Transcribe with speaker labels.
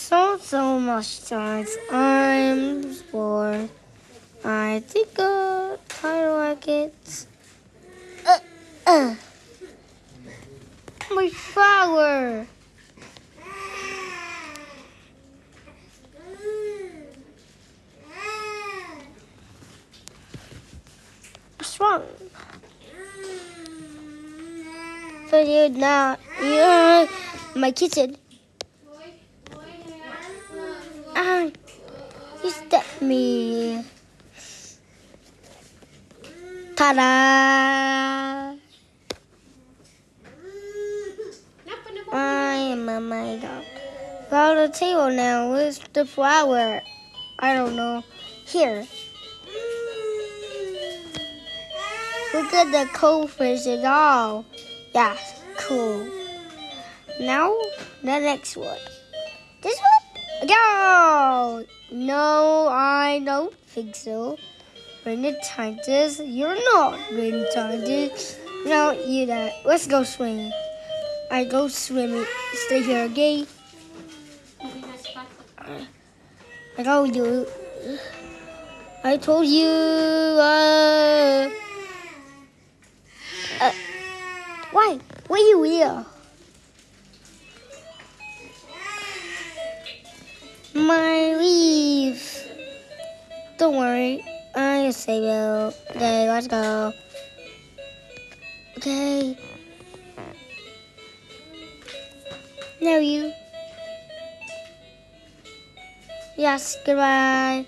Speaker 1: so much time. I'm bored. I think I like it. Uh, my flower. What's wrong? For you now, you're my kitchen. Ah, you stepped me. Ta-da! I am a my dog. On the table now. Where's the flower? I don't know. Here. Look at the goldfish and all. Yeah, cool. Now, the next one. This one? Go! No, I don't think so. Rhinitis, you're not rhinitis. No, you that. Let's go swimming. I go swimming. Stay here, okay? I told you. I told you. Why? What are you here? My leaf. Don't worry. I say well. Okay, let's go. Okay. Now you. Yes, goodbye.